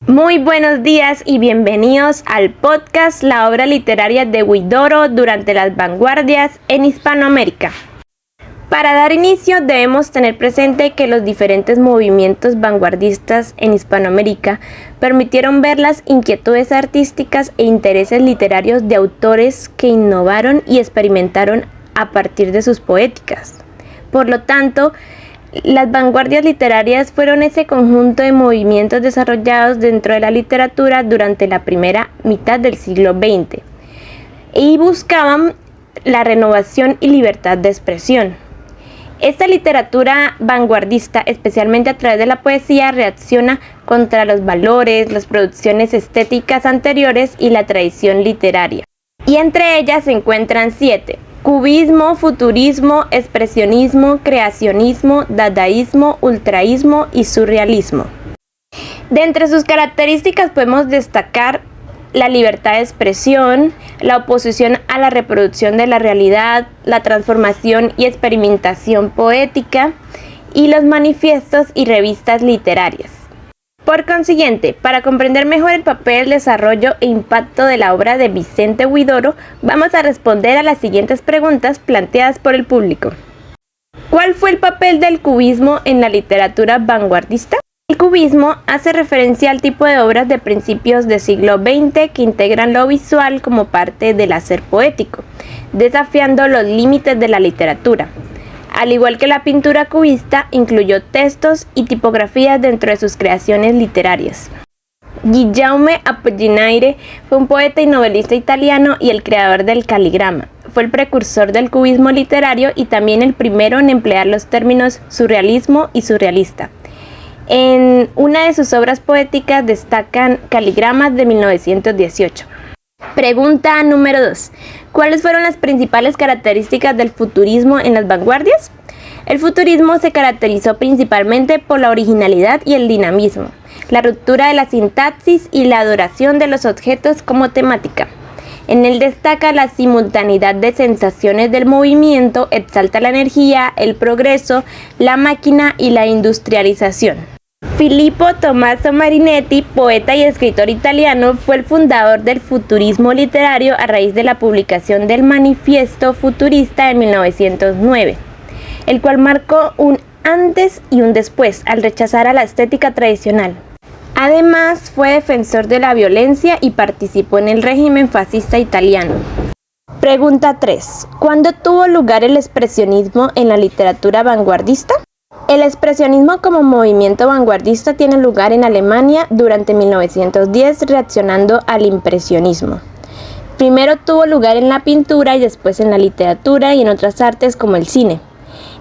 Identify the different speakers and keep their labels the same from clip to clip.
Speaker 1: Muy buenos días y bienvenidos al podcast La obra literaria de Huidoro durante las vanguardias en Hispanoamérica. Para dar inicio debemos tener presente que los diferentes movimientos vanguardistas en Hispanoamérica permitieron ver las inquietudes artísticas e intereses literarios de autores que innovaron y experimentaron a partir de sus poéticas. Por lo tanto, las vanguardias literarias fueron ese conjunto de movimientos desarrollados dentro de la literatura durante la primera mitad del siglo XX y buscaban la renovación y libertad de expresión. Esta literatura vanguardista, especialmente a través de la poesía, reacciona contra los valores, las producciones estéticas anteriores y la tradición literaria. Y entre ellas se encuentran 7: cubismo, futurismo, expresionismo, creacionismo, dadaísmo, ultraísmo y surrealismo. De entre sus características podemos destacar la libertad de expresión, la oposición a la reproducción de la realidad, la transformación y experimentación poética y los manifiestos y revistas literarias. Por consiguiente, para comprender mejor el papel, desarrollo e impacto de la obra de Vicente Huidoro, vamos a responder a las siguientes preguntas planteadas por el público. ¿Cuál fue el papel del cubismo en la literatura vanguardista? El cubismo hace referencia al tipo de obras de principios del siglo XX que integran lo visual como parte del hacer poético, desafiando los límites de la literatura. Al igual que la pintura cubista, incluyó textos y tipografías dentro de sus creaciones literarias. Guillaume Apollinaire fue un poeta y novelista italiano y el creador del caligrama. Fue el precursor del cubismo literario y también el primero en emplear los términos surrealismo y surrealista. En una de sus obras poéticas destacan Caligramas de 1918. Pregunta número 2. ¿Cuáles fueron las principales características del futurismo en las vanguardias? El futurismo se caracterizó principalmente por la originalidad y el dinamismo, la ruptura de la sintaxis y la adoración de los objetos como temática. En él destaca la simultaneidad de sensaciones del movimiento, exalta la energía, el progreso, la máquina y la industrialización. Filippo Tommaso Marinetti, poeta y escritor italiano, fue el fundador del futurismo literario a raíz de la publicación del Manifiesto Futurista en 1909, el cual marcó un antes y un después al rechazar a la estética tradicional. Además, fue defensor de la violencia y participó en el régimen fascista italiano. Pregunta 3. ¿Cuándo tuvo lugar el expresionismo en la literatura vanguardista? El expresionismo como movimiento vanguardista tiene lugar en Alemania durante 1910, reaccionando al impresionismo. Primero tuvo lugar en la pintura y después en la literatura y en otras artes como el cine.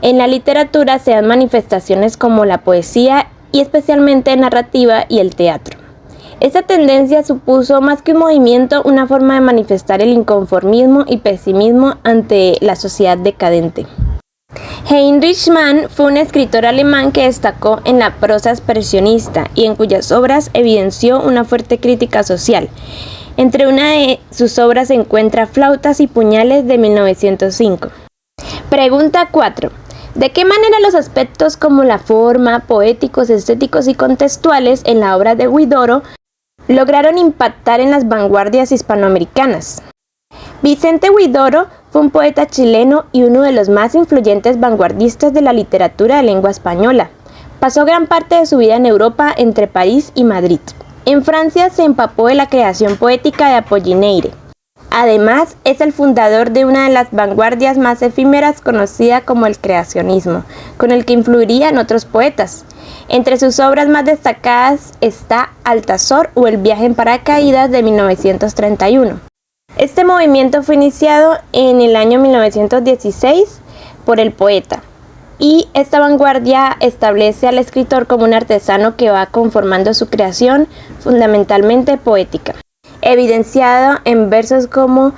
Speaker 1: En la literatura se dan manifestaciones como la poesía y especialmente narrativa y el teatro. Esta tendencia supuso más que un movimiento, una forma de manifestar el inconformismo y pesimismo ante la sociedad decadente. Heinrich Mann fue un escritor alemán que destacó en la prosa expresionista y en cuyas obras evidenció una fuerte crítica social. Entre una de sus obras se encuentra Flautas y puñales de 1905. Pregunta 4. ¿De qué manera los aspectos como la forma, poéticos, estéticos y contextuales en la obra de Huidoro lograron impactar en las vanguardias hispanoamericanas? Vicente Huidoro fue un poeta chileno y uno de los más influyentes vanguardistas de la literatura de lengua española. Pasó gran parte de su vida en Europa, entre París y Madrid. En Francia se empapó de la creación poética de Apollinaire. Además, es el fundador de una de las vanguardias más efímeras conocida como el creacionismo, con el que influiría en otros poetas. Entre sus obras más destacadas está Altazor o El viaje en paracaídas de 1931. Este movimiento fue iniciado en el año 1916 por el poeta, y esta vanguardia establece al escritor como un artesano que va conformando su creación fundamentalmente poética, evidenciado en versos como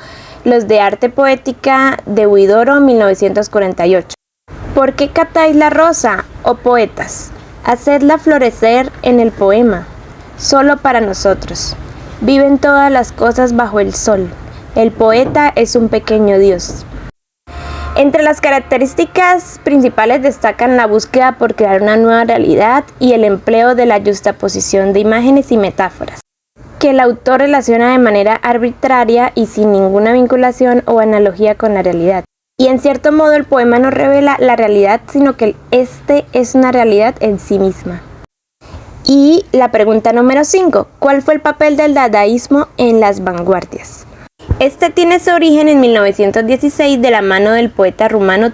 Speaker 1: los de Arte Poética de Huidoro 1948. ¿Por qué captáis la rosa, oh poetas? Hacedla florecer en el poema, solo para nosotros. Viven todas las cosas bajo el sol. El poeta es un pequeño dios. Entre las características principales destacan la búsqueda por crear una nueva realidad y el empleo de la yuxtaposición de imágenes y metáforas, que el autor relaciona de manera arbitraria y sin ninguna vinculación o analogía con la realidad. Y en cierto modo el poema no revela la realidad, sino que este es una realidad en sí misma. Y la pregunta número 5. ¿Cuál fue el papel del dadaísmo en las vanguardias? Este tiene su origen en 1916 de la mano del poeta rumano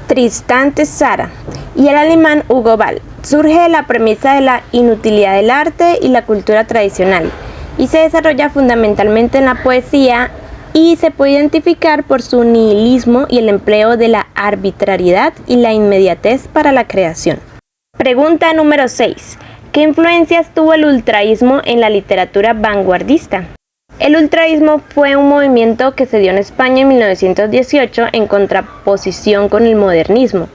Speaker 1: Tristan Tzara y el alemán Hugo Ball. Surge de la premisa de la inutilidad del arte y la cultura tradicional y se desarrolla fundamentalmente en la poesía y se puede identificar por su nihilismo y el empleo de la arbitrariedad y la inmediatez para la creación. Pregunta número 6. ¿Qué influencias tuvo el ultraísmo en la literatura vanguardista? El ultraísmo fue un movimiento que se dio en España en 1918 en contraposición con el modernismo.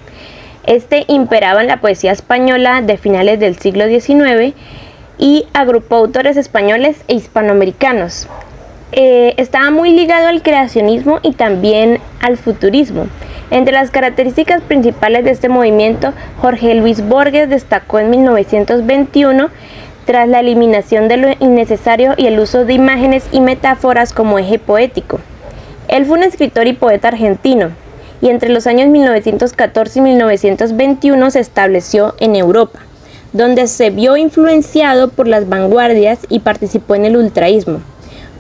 Speaker 1: Este imperaba en la poesía española de finales del siglo XIX y agrupó autores españoles e hispanoamericanos. Estaba muy ligado al creacionismo y también al futurismo. Entre las características principales de este movimiento, Jorge Luis Borges destacó en 1921 tras la eliminación de lo innecesario y el uso de imágenes y metáforas como eje poético. Él fue un escritor y poeta argentino, y entre los años 1914 y 1921 se estableció en Europa, donde se vio influenciado por las vanguardias y participó en el ultraísmo.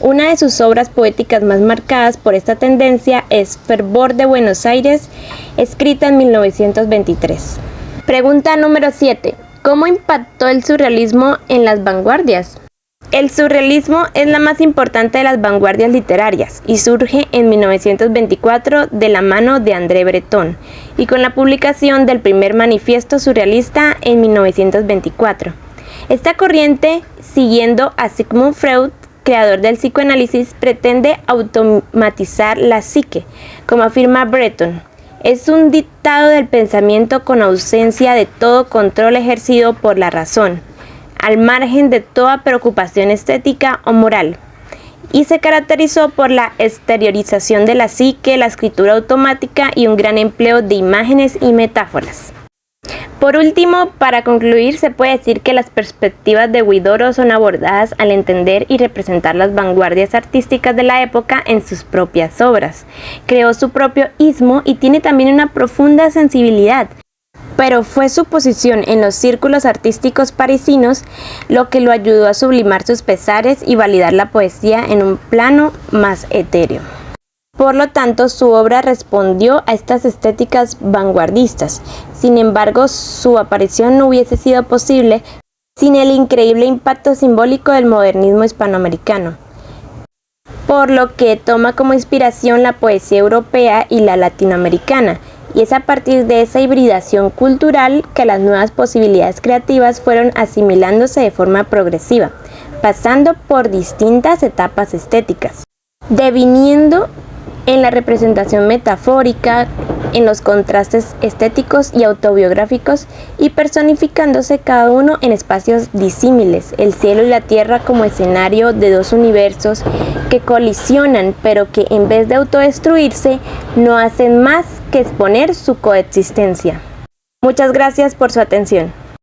Speaker 1: Una de sus obras poéticas más marcadas por esta tendencia es Fervor de Buenos Aires, escrita en 1923. Pregunta número 7. ¿Cómo impactó el surrealismo en las vanguardias? El surrealismo es la más importante de las vanguardias literarias y surge en 1924 de la mano de André Breton y con la publicación del primer manifiesto surrealista en 1924. Esta corriente, siguiendo a Sigmund Freud, creador del psicoanálisis, pretende automatizar la psique, como afirma Breton. Es un dictado del pensamiento con ausencia de todo control ejercido por la razón, al margen de toda preocupación estética o moral, y se caracterizó por la exteriorización de la psique, la escritura automática y un gran empleo de imágenes y metáforas. Por último, para concluir, se puede decir que las perspectivas de Huidoro son abordadas al entender y representar las vanguardias artísticas de la época en sus propias obras. Creó su propio ismo y tiene también una profunda sensibilidad, pero fue su posición en los círculos artísticos parisinos lo que lo ayudó a sublimar sus pesares y validar la poesía en un plano más etéreo. Por lo tanto, su obra respondió a estas estéticas vanguardistas. Sin embargo, su aparición no hubiese sido posible sin el increíble impacto simbólico del modernismo hispanoamericano, por lo que toma como inspiración la poesía europea y la latinoamericana, y es a partir de esa hibridación cultural que las nuevas posibilidades creativas fueron asimilándose de forma progresiva, pasando por distintas etapas estéticas, deviniendo en la representación metafórica, en los contrastes estéticos y autobiográficos y personificándose cada uno en espacios disímiles, el cielo y la tierra como escenario de dos universos que colisionan, pero que en vez de autodestruirse, no hacen más que exponer su coexistencia. Muchas gracias por su atención.